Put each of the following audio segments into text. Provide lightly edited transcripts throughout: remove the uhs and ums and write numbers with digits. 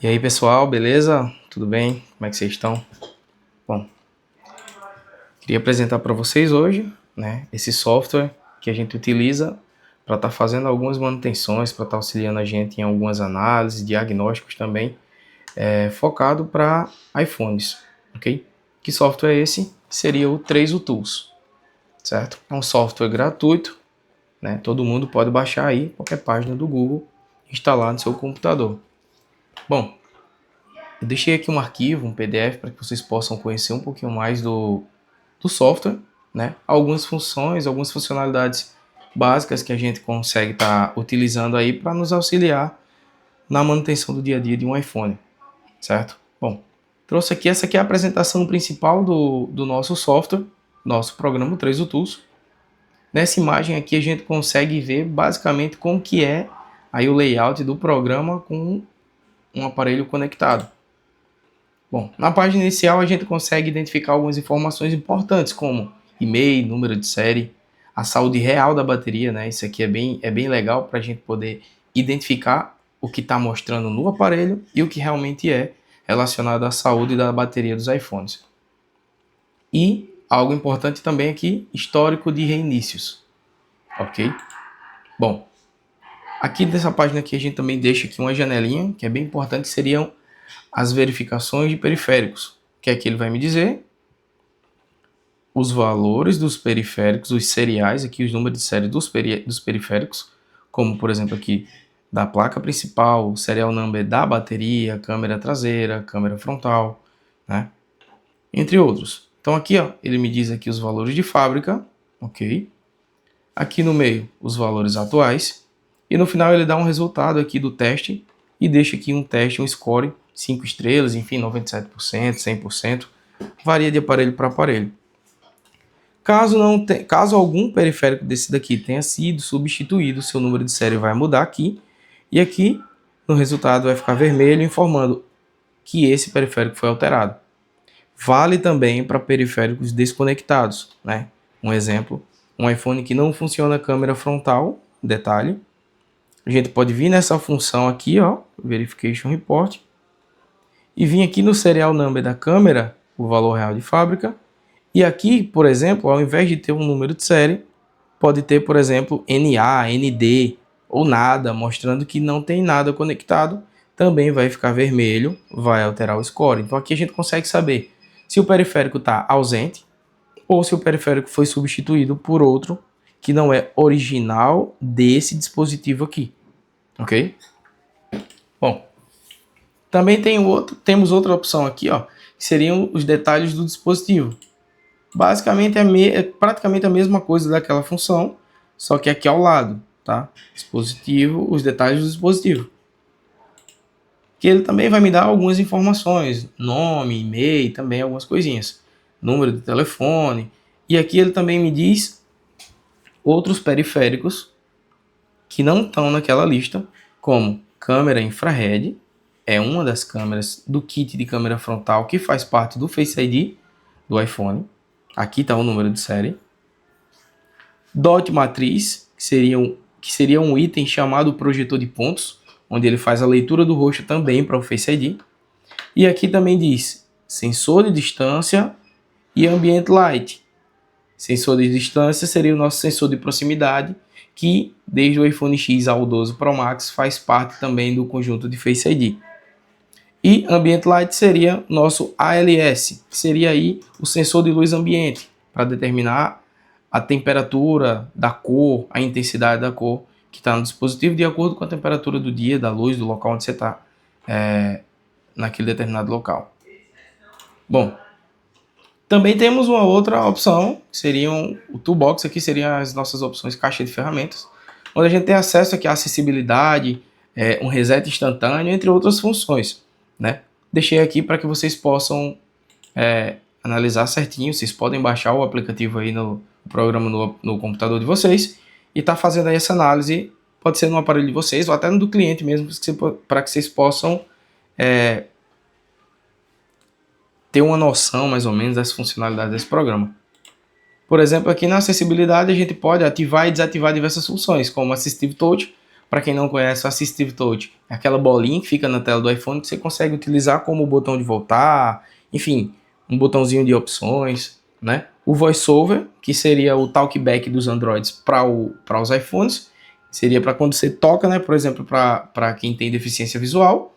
E aí pessoal, beleza? Tudo bem? Como é que vocês estão? Bom, queria apresentar para vocês hoje, esse software que a gente utiliza para estar fazendo algumas manutenções, para estar auxiliando a gente em algumas análises, diagnósticos também, focado para iPhones, ok? Que software é esse? Seria o 3U Tools, certo? É um software gratuito, né? Todo mundo pode baixar aí, qualquer página do Google, instalar no seu computador. Bom, eu deixei aqui um arquivo, um PDF, para que vocês possam conhecer um pouquinho mais do software, né? Algumas funções, algumas funcionalidades básicas que a gente consegue estar utilizando aí para nos auxiliar na manutenção do dia a dia de um iPhone, certo? Bom, trouxe aqui, essa aqui é a apresentação principal do nosso software, nosso programa 3 Tools. Nessa imagem aqui a gente consegue ver basicamente como que é aí o layout do programa com um aparelho conectado. Bom, na página inicial a gente consegue identificar algumas informações importantes, como e-mail, número de série, a saúde real da bateria, né? Isso aqui é bem legal para a gente poder identificar o que está mostrando no aparelho e o que realmente é relacionado à saúde da bateria dos iPhones. E algo importante também aqui, histórico de reinícios, ok? Bom, aqui nessa página aqui a gente também deixa aqui uma janelinha, que é bem importante, que seriam as verificações de periféricos, que aqui ele vai me dizer os valores dos periféricos, os seriais, aqui os números de série dos periféricos, como por exemplo aqui da placa principal, serial number da bateria, câmera traseira, câmera frontal, né? Entre outros. Então aqui, ó, ele me diz aqui os valores de fábrica, ok? Aqui no meio, os valores atuais. E no final ele dá um resultado aqui do teste e deixa aqui um teste, um score, 5 estrelas, enfim, 97%, 100%, varia de aparelho para aparelho. Caso algum periférico desse daqui tenha sido substituído, seu número de série vai mudar aqui, e aqui no resultado vai ficar vermelho, informando que esse periférico foi alterado. Vale também para periféricos desconectados, né? Um exemplo, um iPhone que não funciona a câmera frontal, detalhe. A gente pode vir nessa função aqui, ó, Verification Report, e vir aqui no serial number da câmera, o valor real de fábrica. E aqui, por exemplo, ao invés de ter um número de série, pode ter, por exemplo, NA, ND ou nada, mostrando que não tem nada conectado. Também vai ficar vermelho, vai alterar o score. Então aqui a gente consegue saber se o periférico está ausente ou se o periférico foi substituído por outro que não é original desse dispositivo aqui, ok? Bom, também temos outra opção aqui, ó, que seriam os detalhes do dispositivo. Basicamente é praticamente a mesma coisa daquela função, só que aqui ao lado, tá? Dispositivo, os detalhes do dispositivo. Que ele também vai me dar algumas informações, nome, e-mail, também algumas coisinhas, número de telefone. E aqui ele também me diz outros periféricos que não estão naquela lista, como câmera infrared, é uma das câmeras do kit de câmera frontal que faz parte do Face ID do iPhone. Aqui está o número de série. Dot matriz, que seria um item chamado projetor de pontos, onde ele faz a leitura do rosto também para o Face ID. E aqui também diz sensor de distância e ambient light. Sensor de distância seria o nosso sensor de proximidade, que desde o iPhone X ao 12 Pro Max faz parte também do conjunto de Face ID. E Ambient Light seria nosso ALS, que seria aí o sensor de luz ambiente, para determinar a temperatura da cor, a intensidade da cor que está no dispositivo, de acordo com a temperatura do dia, da luz, do local onde você está, naquele determinado local. Bom, também temos uma outra opção, que seriam o Toolbox, aqui seriam as nossas opções caixa de ferramentas, onde a gente tem acesso aqui à acessibilidade, um reset instantâneo, entre outras funções, né? Deixei aqui para que vocês possam analisar certinho. Vocês podem baixar o aplicativo aí no programa no computador de vocês e tá fazendo aí essa análise. Pode ser no aparelho de vocês ou até no do cliente mesmo, para que vocês possam ter uma noção mais ou menos das funcionalidades desse programa. Por exemplo, aqui na acessibilidade a gente pode ativar e desativar diversas funções, como Assistive Touch, Para quem não conhece, o Assistive Touch é aquela bolinha que fica na tela do iPhone que você consegue utilizar como botão de voltar, enfim, um botãozinho de opções, né? O VoiceOver, que seria o talkback dos Androids para os iPhones, seria para quando você toca, né? Por exemplo, para quem tem deficiência visual,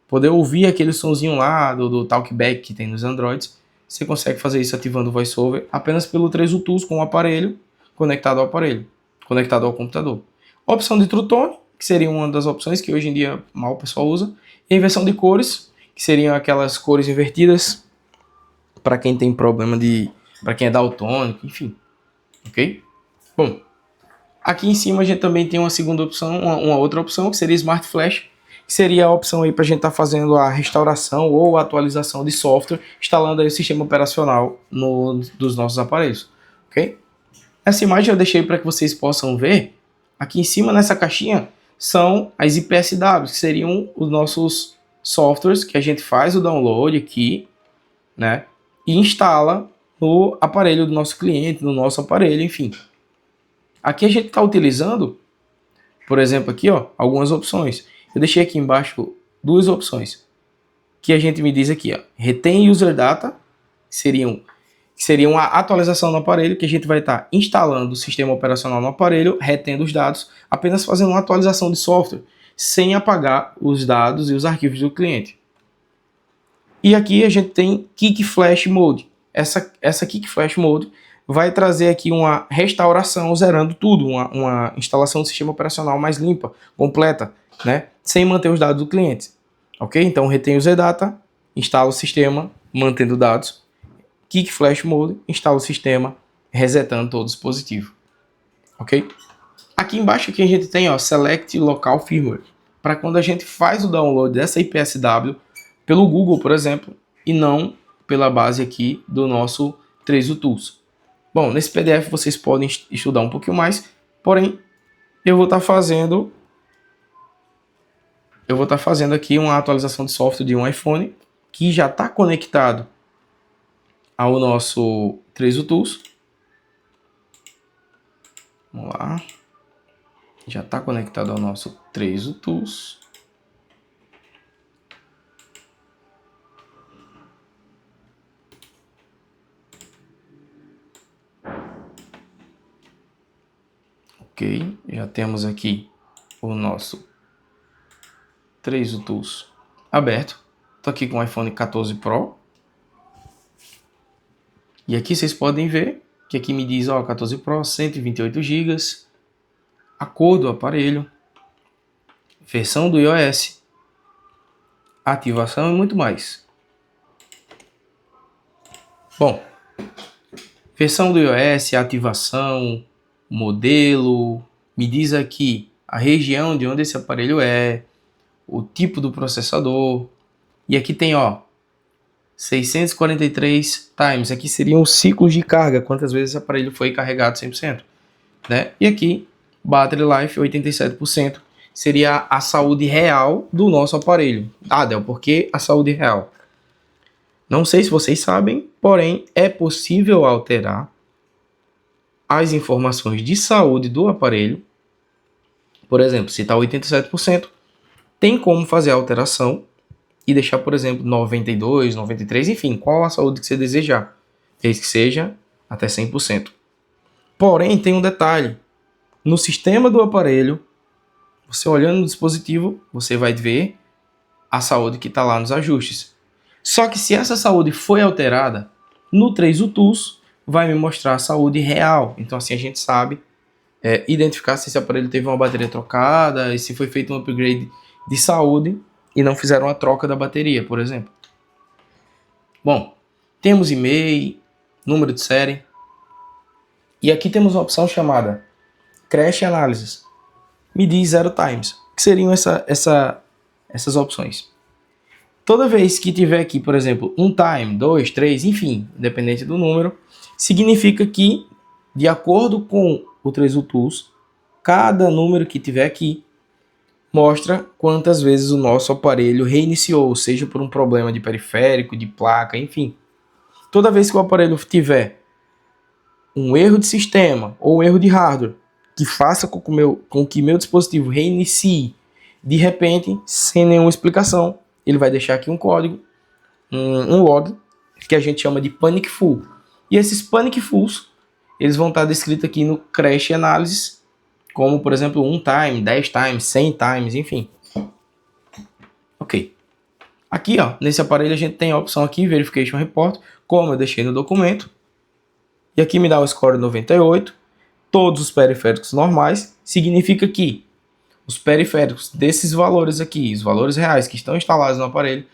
poder ouvir aquele sonzinho lá do talkback que tem nos Androids. Você consegue fazer isso ativando o VoiceOver apenas pelo 3U Tools com o aparelho conectado ao computador. A opção de True Tone, que seria uma das opções que hoje em dia mal o pessoal usa, e a inversão de cores, que seriam aquelas cores invertidas para quem tem problema para quem é daltônico, enfim, ok? Bom, aqui em cima a gente também tem uma segunda opção, uma outra opção, que seria Smart Flash, que seria a opção aí para a gente estar fazendo a restauração ou a atualização de software, instalando aí o sistema operacional dos nossos aparelhos, ok? Essa imagem eu deixei para que vocês possam ver. Aqui em cima nessa caixinha são as IPSW, que seriam os nossos softwares que a gente faz o download aqui, né? E instala no aparelho do nosso cliente, no nosso aparelho, enfim. Aqui a gente está utilizando, por exemplo, aqui, ó, algumas opções. Eu deixei aqui embaixo duas opções que a gente me diz aqui, ó, retém user data, que seria uma atualização no aparelho, que a gente vai estar instalando o sistema operacional no aparelho, retendo os dados, apenas fazendo uma atualização de software, sem apagar os dados e os arquivos do cliente. E aqui a gente tem Kick Flash Mode. Essa Kick Flash Mode vai trazer aqui uma restauração, zerando tudo, uma instalação do sistema operacional mais limpa, completa, né? Sem manter os dados do cliente. Ok? Então retém o Zdata, instala o sistema, mantendo dados. Kick Flash Mode, instala o sistema, resetando todo o dispositivo. Ok? Aqui embaixo aqui a gente tem, ó, Select Local Firmware, para quando a gente faz o download dessa IPSW pelo Google, por exemplo, e não pela base aqui do nosso 3U Tools. Bom, nesse PDF vocês podem estudar um pouquinho mais, porém eu vou estar fazendo aqui uma atualização de software de um iPhone que já está conectado ao nosso 3U Tools. Vamos lá. Já está conectado ao nosso 3U Tools. Ok, já temos aqui o nosso 3U Tools aberto. Estou aqui com o iPhone 14 Pro. E aqui vocês podem ver que aqui me diz, ó, 14 Pro, 128 GB, a cor do aparelho, versão do iOS, ativação e muito mais. Bom, versão do iOS, ativação, modelo, me diz aqui a região de onde esse aparelho é, o tipo do processador, e aqui tem, ó, 643 times, aqui seriam os ciclos de carga, quantas vezes esse aparelho foi carregado 100%, né? E aqui, battery life 87%, seria a saúde real do nosso aparelho. Ah, Del, por que a saúde real? Não sei se vocês sabem, porém é possível alterar as informações de saúde do aparelho. Por exemplo, se está 87%, tem como fazer a alteração e deixar, por exemplo, 92, 93, enfim, qual a saúde que você desejar, desde que seja até 100%. Porém, tem um detalhe. No sistema do aparelho, você olhando no dispositivo, você vai ver a saúde que está lá nos ajustes. Só que se essa saúde foi alterada, no 3U Tools vai me mostrar a saúde real. Então assim a gente sabe identificar se esse aparelho teve uma bateria trocada e se foi feito um upgrade de saúde e não fizeram a troca da bateria, por exemplo. Bom, temos e-mail, número de série. E aqui temos uma opção chamada Crash Analysis. Me diz 0 times. O que seriam essas opções? Toda vez que tiver aqui, por exemplo, 1 time, 2, 3, enfim, independente do número, significa que, de acordo com o 3U Tools, cada número que tiver aqui mostra quantas vezes o nosso aparelho reiniciou, seja por um problema de periférico, de placa, enfim. Toda vez que o aparelho tiver um erro de sistema ou um erro de hardware, que faça com que meu dispositivo reinicie de repente, sem nenhuma explicação, ele vai deixar aqui um código, um log, que a gente chama de panic full. E esses panic fulls, eles vão estar descritos aqui no Crash Analysis, como, por exemplo, 1 time, 10 times, 100 times, enfim. Ok. Aqui, ó, nesse aparelho a gente tem a opção aqui, Verification Report, como eu deixei no documento. E aqui me dá o score 98. Todos os periféricos normais. Significa que os periféricos desses valores aqui, os valores reais que estão instalados no aparelho,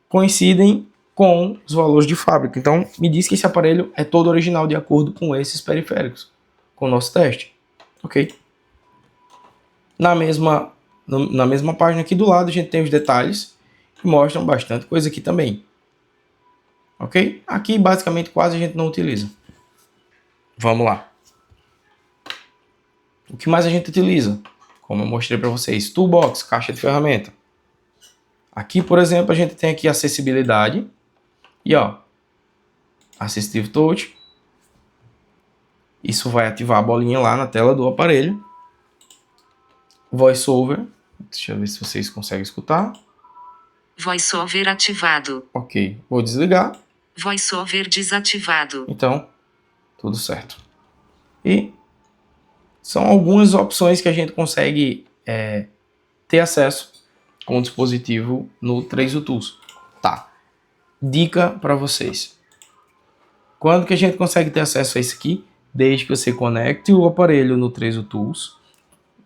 coincidem com os valores de fábrica. Então, me diz que esse aparelho é todo original de acordo com esses periféricos, com o nosso teste. Ok? Na mesma página aqui do lado, a gente tem os detalhes que mostram bastante coisa aqui também. Ok? Aqui, basicamente, quase a gente não utiliza. Vamos lá. O que mais a gente utiliza? Como eu mostrei para vocês, Toolbox, caixa de ferramenta. Aqui, por exemplo, a gente tem aqui acessibilidade. E ó, Assistive Touch. Isso vai ativar a bolinha lá na tela do aparelho. VoiceOver. Deixa eu ver se vocês conseguem escutar. VoiceOver ativado. Ok, vou desligar. VoiceOver desativado. Então, tudo certo. E são algumas opções que a gente consegue ter acesso com o dispositivo no 3U Tools. Tá. Dica para vocês. Quando que a gente consegue ter acesso a isso aqui? Desde que você conecte o aparelho no 3U Tools,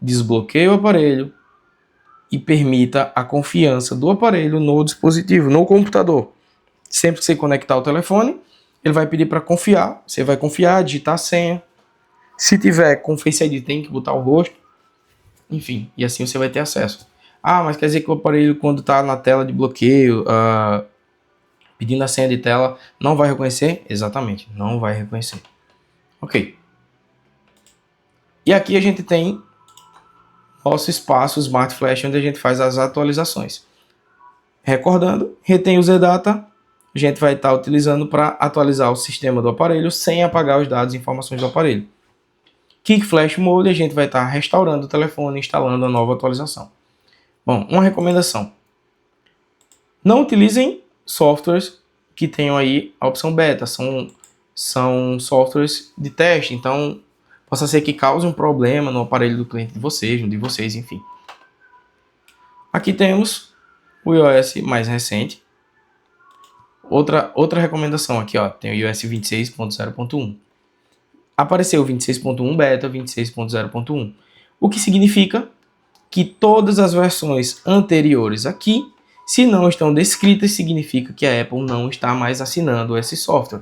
desbloqueie o aparelho e permita a confiança do aparelho no dispositivo, no computador. Sempre que você conectar o telefone, ele vai pedir para confiar. Você vai confiar, digitar a senha. Se tiver com Face ID, tem que botar o rosto. Enfim, e assim você vai ter acesso. Ah, mas quer dizer que o aparelho, quando está na tela de bloqueio, pedindo a senha de tela, não vai reconhecer? Exatamente, não vai reconhecer. Ok. E aqui a gente tem nosso espaço Smart Flash, onde a gente faz as atualizações. Recordando, retém o ZData, a gente vai estar utilizando para atualizar o sistema do aparelho sem apagar os dados e informações do aparelho. Kick Flash Mode, a gente vai estar restaurando o telefone e instalando a nova atualização. Bom, uma recomendação. Não utilizem softwares que tenham aí a opção beta. São softwares de teste, então possa ser que cause um problema no aparelho do cliente de vocês, no de vocês, enfim. Aqui temos o iOS mais recente. Outra recomendação aqui, ó, tem o iOS 26.0.1. Apareceu 26.1 beta, 26.0.1. O que significa que todas as versões anteriores aqui, se não estão descritas, significa que a Apple não está mais assinando esse software.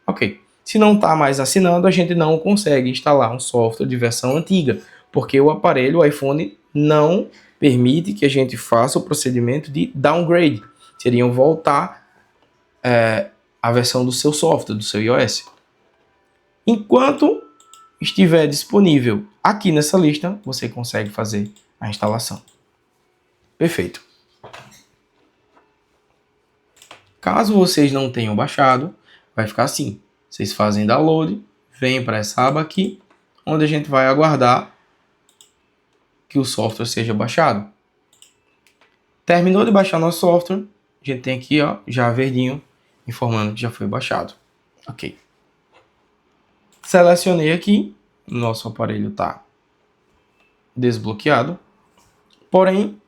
Ok. Se não está mais assinando, a gente não consegue instalar um software de versão antiga, porque o aparelho, o iPhone, não permite que a gente faça o procedimento de downgrade. Seriam voltar a versão do seu software, do seu iOS. Enquanto estiver disponível aqui nessa lista, você consegue fazer a instalação. Perfeito. Caso vocês não tenham baixado, vai ficar assim. Vocês fazem download, vêm para essa aba aqui, onde a gente vai aguardar que o software seja baixado. Terminou de baixar nosso software, a gente tem aqui, ó, já verdinho, informando que já foi baixado. Ok. Selecionei aqui, nosso aparelho está desbloqueado. Porém,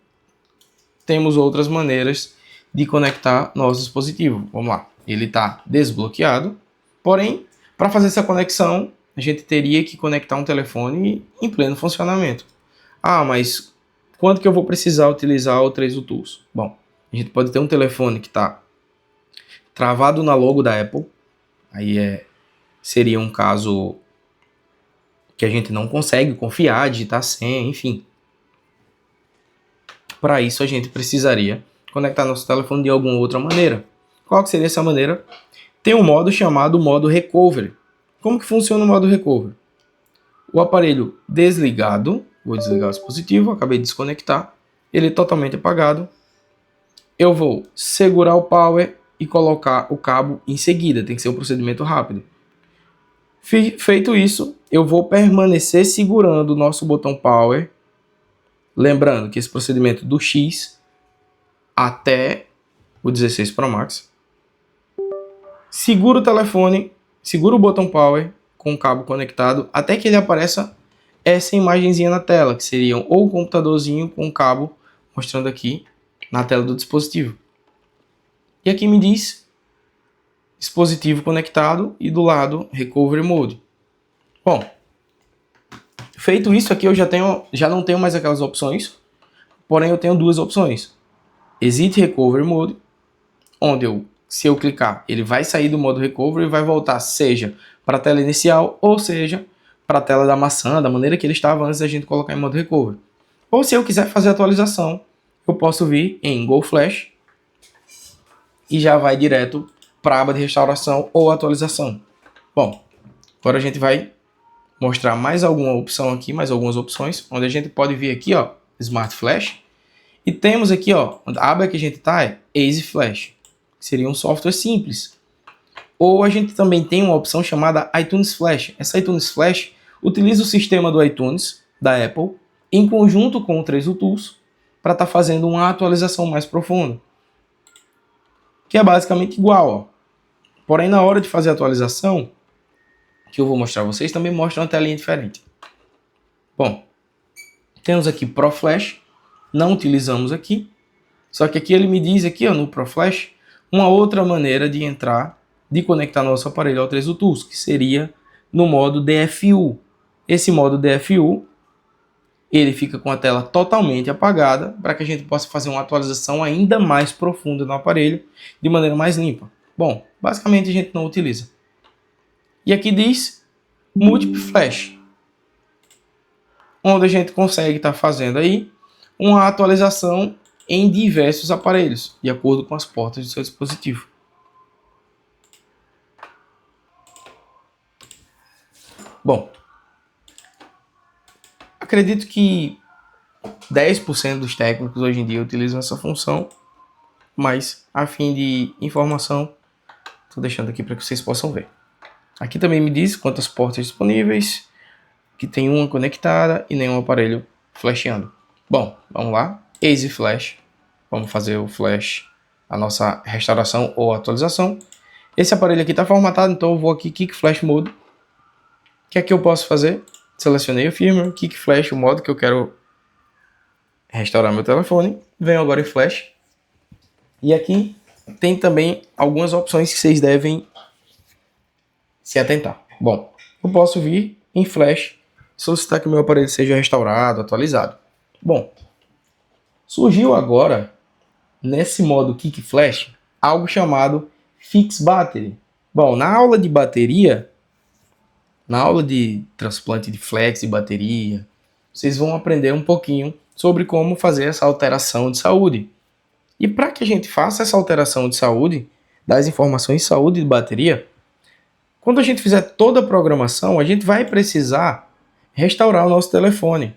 temos outras maneiras de conectar nosso dispositivo. Vamos lá. Ele está desbloqueado. Porém, para fazer essa conexão, a gente teria que conectar um telefone em pleno funcionamento. Ah, mas quando que eu vou precisar utilizar o 3U Tools? Bom, a gente pode ter um telefone que está travado na logo da Apple. Aí seria um caso que a gente não consegue confiar, digitar senha, enfim. Para isso, a gente precisaria conectar nosso telefone de alguma outra maneira. Qual que seria essa maneira? Tem um modo chamado modo recovery. Como que funciona o modo recovery? O aparelho desligado, vou desligar o dispositivo, acabei de desconectar, ele é totalmente apagado. Eu vou segurar o power e colocar o cabo em seguida, tem que ser um procedimento rápido. Feito isso, eu vou permanecer segurando o nosso botão Power. Lembrando que esse procedimento do X até o 16 Pro Max. Segura o telefone, segura o botão Power com o cabo conectado até que ele apareça essa imagenzinha na tela, que seriam ou o computadorzinho com o cabo mostrando aqui na tela do dispositivo. E aqui me diz dispositivo conectado e do lado Recovery Mode. Bom, feito isso aqui eu já não tenho mais aquelas opções, porém eu tenho duas opções. Exit Recovery Mode, onde se eu clicar, ele vai sair do modo Recovery e vai voltar seja para a tela inicial ou seja para a tela da maçã, da maneira que ele estava antes da gente colocar em modo Recovery. Ou se eu quiser fazer atualização, eu posso vir em Go Flash e já vai direto para a aba de restauração ou atualização. Bom, agora a gente vai mostrar mais alguma opção aqui, mais algumas opções, onde a gente pode vir aqui, ó, Smart Flash, e temos aqui, ó, a aba que a gente está é Easy Flash, que seria um software simples. Ou a gente também tem uma opção chamada iTunes Flash. Essa iTunes Flash utiliza o sistema do iTunes, da Apple, em conjunto com o Trezor Tools, para estar fazendo uma atualização mais profunda. Que é basicamente igual, ó. Porém, na hora de fazer a atualização, que eu vou mostrar a vocês, também mostra uma telinha diferente. Bom, temos aqui Pro Flash, não utilizamos aqui, só que aqui ele me diz aqui, ó, no Pro Flash, uma outra maneira de entrar, de conectar nosso aparelho ao Trezor Tools, que seria no modo DFU. Esse modo DFU, ele fica com a tela totalmente apagada, para que a gente possa fazer uma atualização ainda mais profunda no aparelho, de maneira mais limpa. Bom, basicamente a gente não utiliza. E aqui diz Multiple Flash, onde a gente consegue estar fazendo aí uma atualização em diversos aparelhos, de acordo com as portas do seu dispositivo. Bom, acredito que 10% dos técnicos hoje em dia utilizam essa função, mas a fim de informação, estou deixando aqui para que vocês possam ver. Aqui também me diz quantas portas disponíveis, que tem uma conectada e nenhum aparelho flashando. Bom, vamos lá. Easy Flash. Vamos fazer o flash, a nossa restauração ou atualização. Esse aparelho aqui está formatado, então eu vou aqui Kick Flash Mode. O que é que eu posso fazer? Selecionei o firmware, Kick Flash, o modo que eu quero restaurar meu telefone. Venho agora em Flash. E aqui tem também algumas opções que vocês devem se atentar. Bom, eu posso vir em Flash, solicitar que o meu aparelho seja restaurado, atualizado. Bom, surgiu agora, nesse modo Kick Flash, algo chamado Fix Battery. Bom, na aula de bateria, na aula de transplante de flex e bateria, vocês vão aprender um pouquinho sobre como fazer essa alteração de saúde. E para que a gente faça essa alteração de saúde, das informações de saúde de bateria, quando a gente fizer toda a programação, a gente vai precisar restaurar o nosso telefone.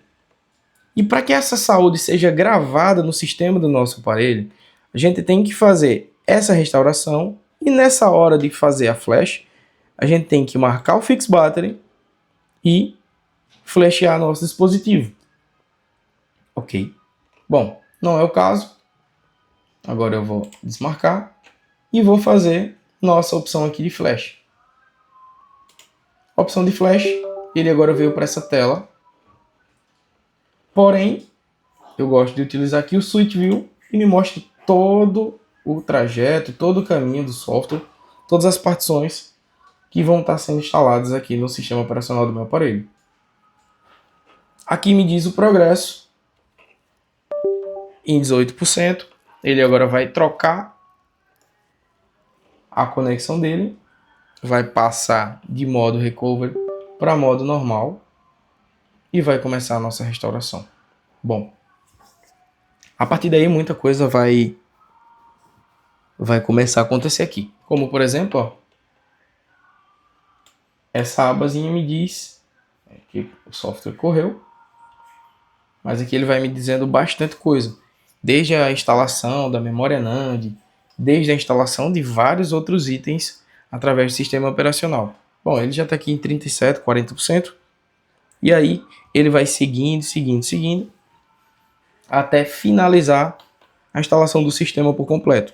E para que essa saúde seja gravada no sistema do nosso aparelho, a gente tem que fazer essa restauração e nessa hora de fazer a flash, a gente tem que marcar o Fix Battery e flashear nosso dispositivo. Ok? Bom, não é o caso. Agora eu vou desmarcar e vou fazer nossa opção aqui de flash. Opção de flash, ele agora veio para essa tela. Porém, eu gosto de utilizar aqui o Switch View e me mostra todo o trajeto, todo o caminho do software, todas as partições que vão estar sendo instaladas aqui no sistema operacional do meu aparelho. Aqui me diz o progresso em 18%. Ele agora vai trocar a conexão dele, vai passar de modo recovery para modo normal e vai começar a nossa restauração. Bom, a partir daí muita coisa vai começar a acontecer aqui. Como por exemplo, ó, essa abazinha me diz que o software correu, mas aqui ele vai me dizendo bastante coisa. Desde a instalação da memória NAND, desde a instalação de vários outros itens através do sistema operacional. Bom, ele já está aqui em 37%, 40%. E aí ele vai seguindo, até finalizar a instalação do sistema por completo.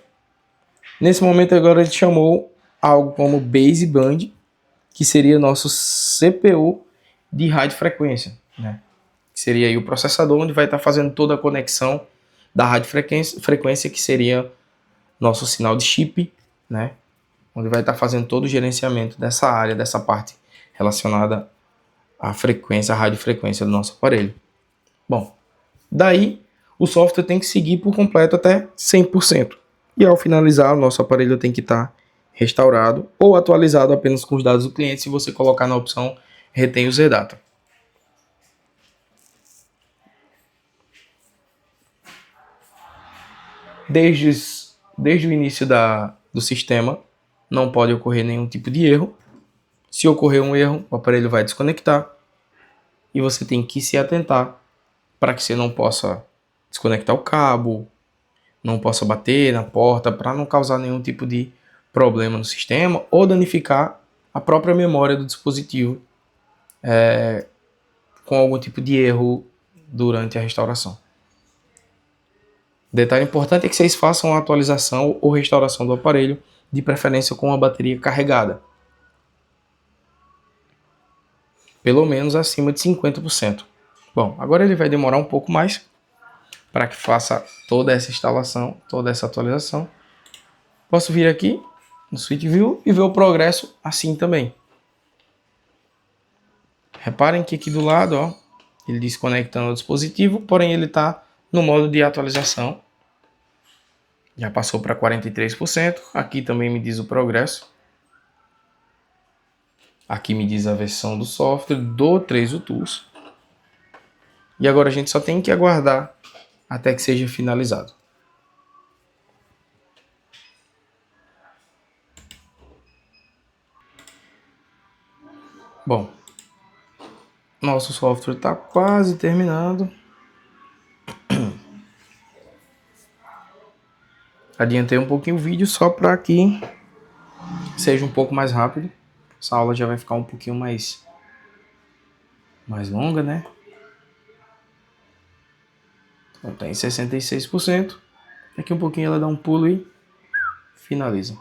Nesse momento agora ele chamou algo como baseband, que seria nosso CPU de radiofrequência, né? Que seria aí o processador onde vai estar fazendo toda a conexão da radiofrequência, que seria nosso sinal de chip, né? Onde vai estar fazendo todo o gerenciamento dessa área, dessa parte relacionada à frequência, à radiofrequência do nosso aparelho. Bom, daí o software tem que seguir por completo até 100%. E ao finalizar, o nosso aparelho tem que estar restaurado ou atualizado apenas com os dados do cliente, se você colocar na opção retém user data. Desde o início do sistema, não pode ocorrer nenhum tipo de erro. Se ocorrer um erro, o aparelho vai desconectar e você tem que se atentar para que você não possa desconectar o cabo, não possa bater na porta, para não causar nenhum tipo de problema no sistema ou danificar a própria memória do dispositivo com algum tipo de erro durante a restauração. Detalhe importante é que vocês façam a atualização ou restauração do aparelho, de preferência com a bateria carregada. Pelo menos acima de 50%. Bom, agora ele vai demorar um pouco mais para que faça toda essa instalação, toda essa atualização. Posso vir aqui no Switch View e ver o progresso assim também. Reparem que aqui do lado, ó, ele diz conectando o dispositivo, porém ele está no modo de atualização. Já passou para 43%. Aqui também me diz o progresso. Aqui me diz a versão do software do 3U Tools. E agora a gente só tem que aguardar até que seja finalizado. Bom, nosso software está quase terminando. Adiantei um pouquinho o vídeo só para que seja um pouco mais rápido. Essa aula já vai ficar um pouquinho mais longa, né? Então tá em 66%. Daqui um pouquinho ela dá um pulo e finaliza.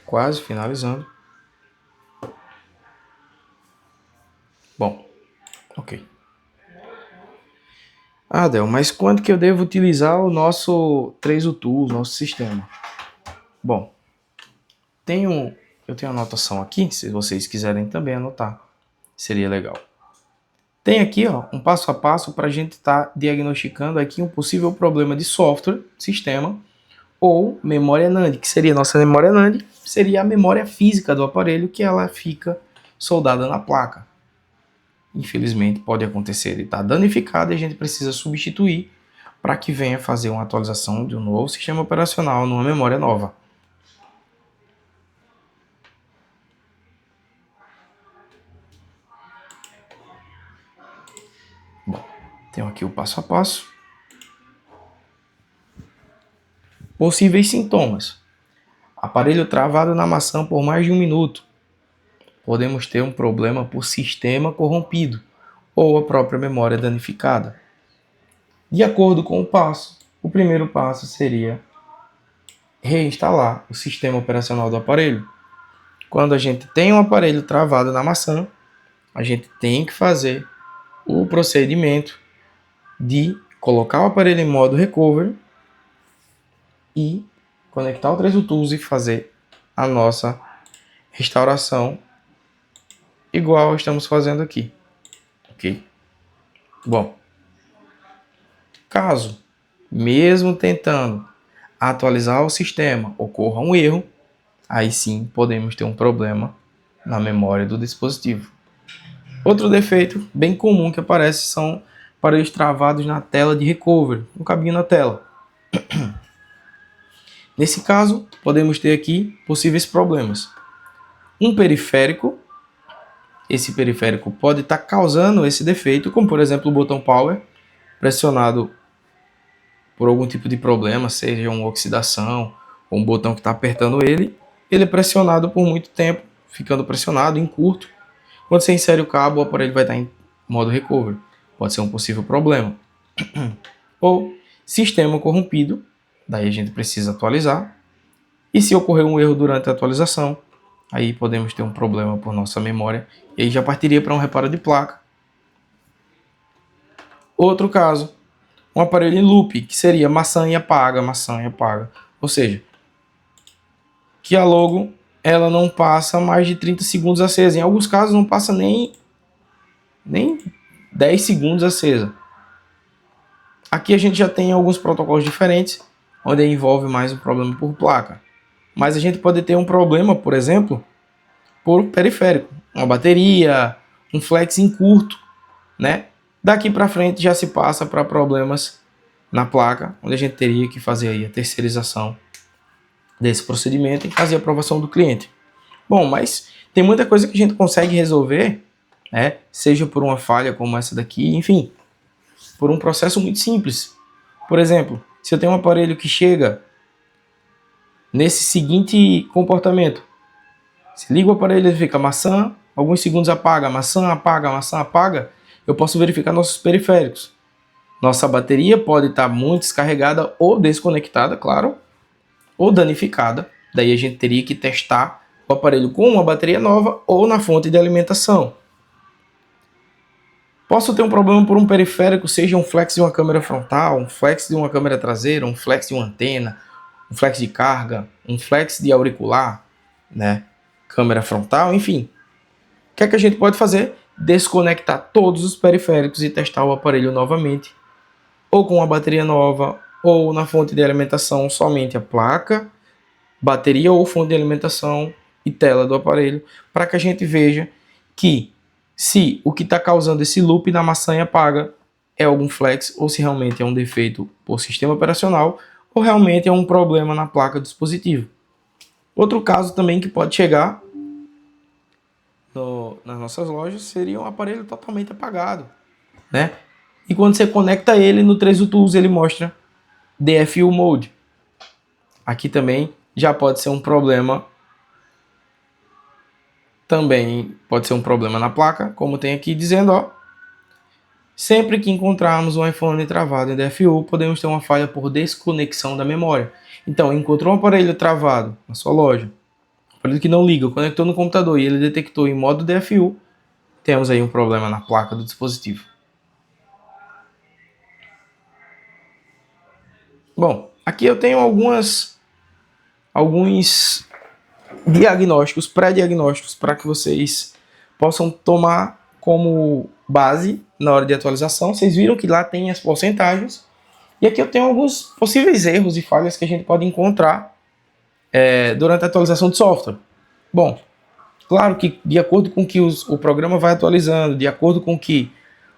Quase finalizando. Bom, ok. Ah, Del, mas quando que eu devo utilizar o nosso 3U Tools, nosso sistema? Bom, eu tenho a anotação aqui, se vocês quiserem também anotar, seria legal. Tem aqui, ó, um passo a passo para a gente estar diagnosticando aqui um possível problema de software, sistema, ou memória NAND, que seria nossa memória NAND, seria a memória física do aparelho, que ela fica soldada na placa. Infelizmente pode acontecer de estar danificada e a gente precisa substituir para que venha fazer uma atualização de um novo sistema operacional numa memória nova. Bom, tenho aqui o passo a passo. Possíveis sintomas: aparelho travado na maçã por mais de 1 minuto. Podemos ter um problema por sistema corrompido ou a própria memória danificada. De acordo com o passo, o primeiro passo seria reinstalar o sistema operacional do aparelho. Quando a gente tem um aparelho travado na maçã, a gente tem que fazer o procedimento de colocar o aparelho em modo recovery e conectar o 3U Tools e fazer a nossa restauração igual estamos fazendo aqui, ok? Bom, caso, mesmo tentando atualizar o sistema, ocorra um erro, aí sim podemos ter um problema na memória do dispositivo. Outro defeito bem comum que aparece são aparelhos travados na tela de recovery, um cabinho na tela. Nesse caso, podemos ter aqui possíveis problemas. Um periférico, esse periférico pode estar causando esse defeito, como por exemplo o botão power, pressionado por algum tipo de problema, seja uma oxidação ou um botão que está apertando ele é pressionado por muito tempo, ficando pressionado em curto. Quando você insere o cabo, o aparelho vai estar em modo recovery. Pode ser um possível problema. Ou sistema corrompido, daí a gente precisa atualizar. E se ocorrer um erro durante a atualização, aí podemos ter um problema por nossa memória. E aí já partiria para um reparo de placa. Outro caso, um aparelho em loop, que seria maçã e apaga, maçã e apaga. Ou seja, que a logo ela não passa mais de 30 segundos acesa. Em alguns casos não passa nem 10 segundos acesa. Aqui a gente já tem alguns protocolos diferentes, onde envolve mais um problema por placa. Mas a gente pode ter um problema, por exemplo, por periférico. Uma bateria, um flex em curto, né? Daqui para frente já se passa para problemas na placa, onde a gente teria que fazer aí a terceirização desse procedimento e fazer a aprovação do cliente. Bom, mas tem muita coisa que a gente consegue resolver, né? Seja por uma falha como essa daqui, enfim, por um processo muito simples. Por exemplo, se eu tenho um aparelho que chega nesse seguinte comportamento, se liga o aparelho e fica maçã, alguns segundos apaga, maçã, apaga, maçã, apaga, eu posso verificar nossos periféricos. Nossa bateria pode estar muito descarregada ou desconectada, claro, ou danificada. Daí a gente teria que testar o aparelho com uma bateria nova ou na fonte de alimentação. Posso ter um problema por um periférico, seja um flex de uma câmera frontal, um flex de uma câmera traseira, um flex de uma antena, um flex de carga, um flex de auricular, né? Câmera frontal, enfim. O que é que a gente pode fazer? Desconectar todos os periféricos e testar o aparelho novamente, ou com uma bateria nova, ou na fonte de alimentação somente a placa, bateria ou fonte de alimentação e tela do aparelho, para que a gente veja que se o que está causando esse loop na maçã apaga é algum flex, ou se realmente é um defeito por sistema operacional, ou realmente é um problema na placa do dispositivo. Outro caso também que pode chegar nas nossas lojas seria um aparelho totalmente apagado, né? E quando você conecta ele no 3U Tools, ele mostra DFU Mode. Aqui também já pode ser um problema. Também pode ser um problema na placa, como tem aqui dizendo, ó. Sempre que encontrarmos um iPhone travado em DFU, podemos ter uma falha por desconexão da memória. Então, encontrou um aparelho travado na sua loja, um aparelho que não liga, conectou no computador e ele detectou em modo DFU, temos aí um problema na placa do dispositivo. Bom, aqui eu tenho alguns diagnósticos, pré-diagnósticos, para que vocês possam tomar como base na hora de atualização. Vocês viram que lá tem as porcentagens. E aqui eu tenho alguns possíveis erros e falhas que a gente pode encontrar durante a atualização de software. Bom, claro que de acordo com que o programa vai atualizando, de acordo com que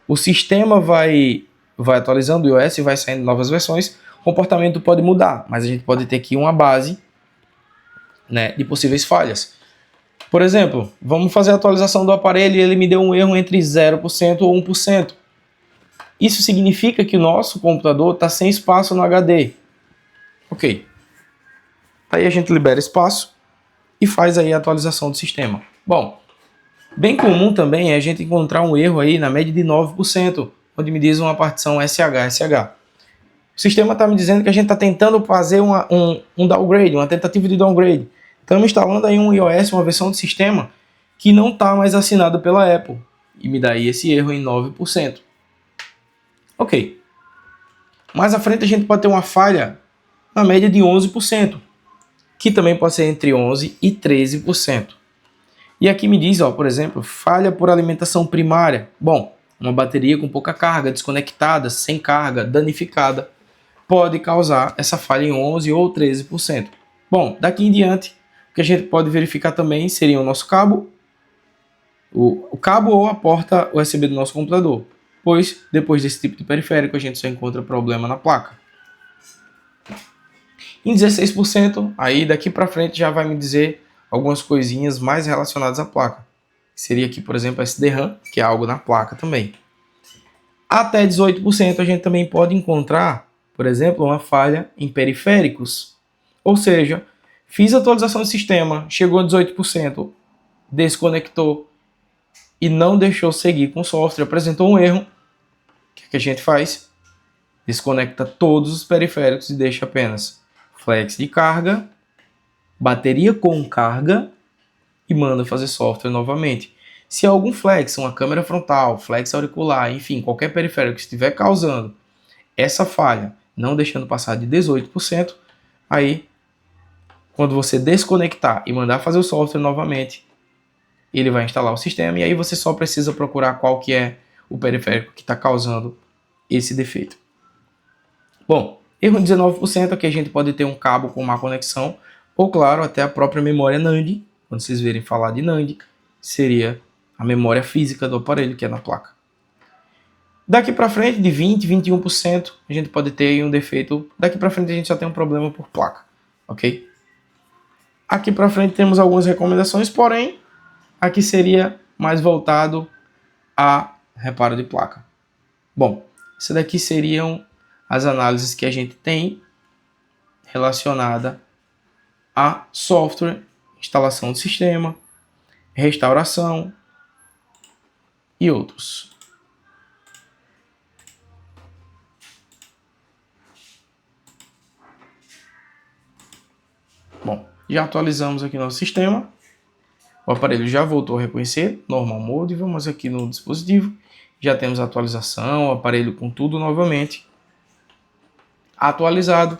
o sistema vai atualizando, o iOS vai saindo novas versões, o comportamento pode mudar, mas a gente pode ter aqui uma base, né, de possíveis falhas. Por exemplo, vamos fazer a atualização do aparelho e ele me deu um erro entre 0% ou 1%. Isso significa que o nosso computador está sem espaço no HD. Ok. Aí a gente libera espaço e faz aí a atualização do sistema. Bom, bem comum também é a gente encontrar um erro aí na média de 9%, onde me diz uma partição SH. O sistema está me dizendo que a gente está tentando fazer um downgrade, uma tentativa de downgrade. Estamos instalando aí um iOS, uma versão do sistema que não está mais assinado pela Apple. E me dá aí esse erro em 9%. Ok. Mais à frente a gente pode ter uma falha na média de 11%, que também pode ser entre 11% e 13%. E aqui me diz, ó, por exemplo, falha por alimentação primária. Bom, uma bateria com pouca carga, desconectada, sem carga, danificada, pode causar essa falha em 11% ou 13%. Bom, daqui em diante, o que a gente pode verificar também seria o nosso cabo o cabo ou a porta USB do nosso computador, pois depois desse tipo de periférico a gente só encontra problema na placa. Em 16%, aí daqui para frente já vai me dizer algumas coisinhas mais relacionadas à placa. Seria aqui, por exemplo, SDRAM, que é algo na placa também. Até 18% a gente também pode encontrar, por exemplo, uma falha em periféricos. Ou seja, fiz a atualização do sistema, chegou a 18%, desconectou e não deixou seguir com o software, apresentou um erro. O que a gente faz? Desconecta todos os periféricos e deixa apenas flex de carga, bateria com carga e manda fazer software novamente. Se algum flex, uma câmera frontal, flex auricular, enfim, qualquer periférico estiver causando essa falha, não deixando passar de 18%, aí, quando você desconectar e mandar fazer o software novamente, ele vai instalar o sistema e aí você só precisa procurar qual que é o periférico que está causando esse defeito. Bom, erro 19%, aqui a gente pode ter um cabo com má conexão, ou claro, até a própria memória NAND. Quando vocês verem falar de NAND, seria a memória física do aparelho que é na placa. Daqui para frente, de 20, 21%, a gente pode ter um defeito. Daqui para frente a gente já tem um problema por placa, ok? Aqui para frente temos algumas recomendações, porém, aqui seria mais voltado a reparo de placa. Bom, isso daqui seriam as análises que a gente tem relacionada a software, instalação do sistema, restauração e outros. Bom, já atualizamos aqui nosso sistema. O aparelho já voltou a reconhecer normal mode. Vamos aqui no dispositivo. Já temos a atualização, o aparelho com tudo novamente atualizado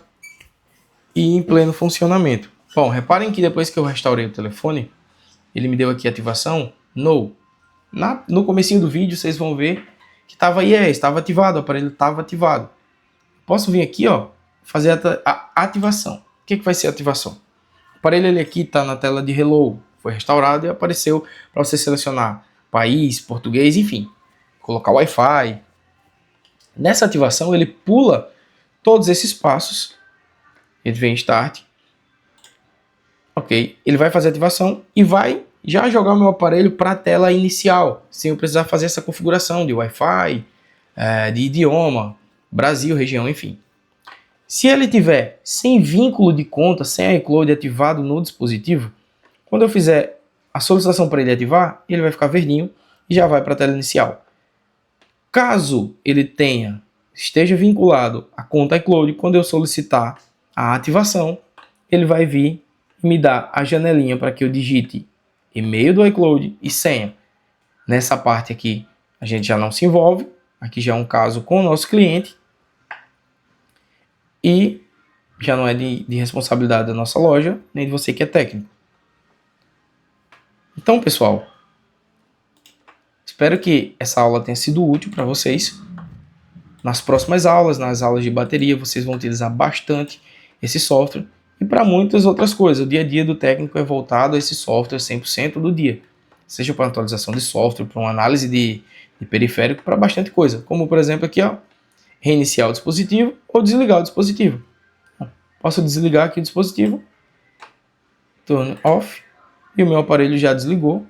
e em pleno funcionamento. Bom, reparem que depois que eu restaurei o telefone, ele me deu aqui ativação no. No comecinho do vídeo vocês vão ver que estava ativado, o aparelho estava ativado. Posso vir aqui, ó, fazer a ativação. O que vai ser a ativação? O aparelho ele aqui está na tela de Hello, foi restaurado e apareceu para você selecionar país, português, enfim, colocar Wi-Fi. Nessa ativação ele pula todos esses passos, ele vem em Start, ok, ele vai fazer a ativação e vai já jogar o meu aparelho para a tela inicial, sem eu precisar fazer essa configuração de Wi-Fi, de idioma, Brasil, região, enfim. Se ele tiver sem vínculo de conta, sem iCloud ativado no dispositivo, quando eu fizer a solicitação para ele ativar, ele vai ficar verdinho e já vai para a tela inicial. Caso ele esteja vinculado à conta iCloud, quando eu solicitar a ativação, ele vai vir e me dar a janelinha para que eu digite e-mail do iCloud e senha. Nessa parte aqui a gente já não se envolve, aqui já é um caso com o nosso cliente e já não é de responsabilidade da nossa loja, nem de você que é técnico. Então, pessoal, espero que essa aula tenha sido útil para vocês. Nas próximas aulas, nas aulas de bateria, vocês vão utilizar bastante esse software e para muitas outras coisas. O dia a dia do técnico é voltado a esse software 100% do dia. Seja para atualização de software, para uma análise de periférico, para bastante coisa. Como, por exemplo, aqui, ó, reiniciar o dispositivo ou desligar o dispositivo. Posso desligar aqui o dispositivo, turn off, e o meu aparelho já desligou.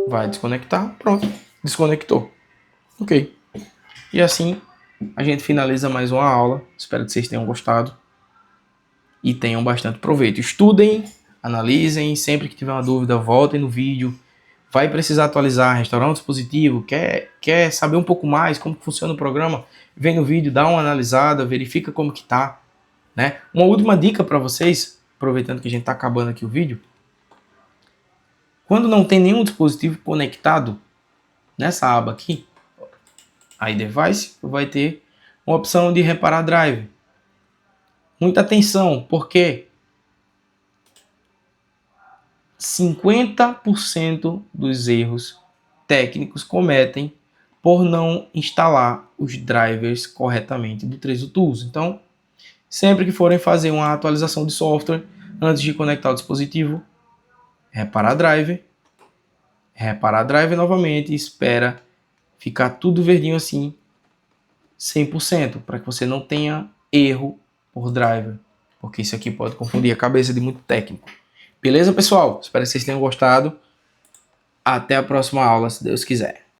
Vai desconectar, pronto, desconectou. Ok. E assim a gente finaliza mais uma aula. Espero que vocês tenham gostado e tenham bastante proveito. Estudem, analisem, sempre que tiver uma dúvida, voltem no vídeo. Vai precisar atualizar, restaurar um dispositivo, quer saber um pouco mais como funciona o programa, vem no vídeo, dá uma analisada, verifica como que tá, né? Uma última dica para vocês, aproveitando que a gente está acabando aqui o vídeo. Quando não tem nenhum dispositivo conectado, nessa aba aqui, iDevice, vai ter uma opção de reparar drive. Muita atenção, porque 50% dos erros técnicos cometem por não instalar os drivers corretamente do Trezor Tools. Então, sempre que forem fazer uma atualização de software, Antes de conectar o dispositivo, reparar driver novamente e espera ficar tudo verdinho assim, 100%, para que você não tenha erro por driver, porque isso aqui pode confundir a cabeça de muito técnico. Beleza, pessoal? Espero que vocês tenham gostado. Até a próxima aula, se Deus quiser.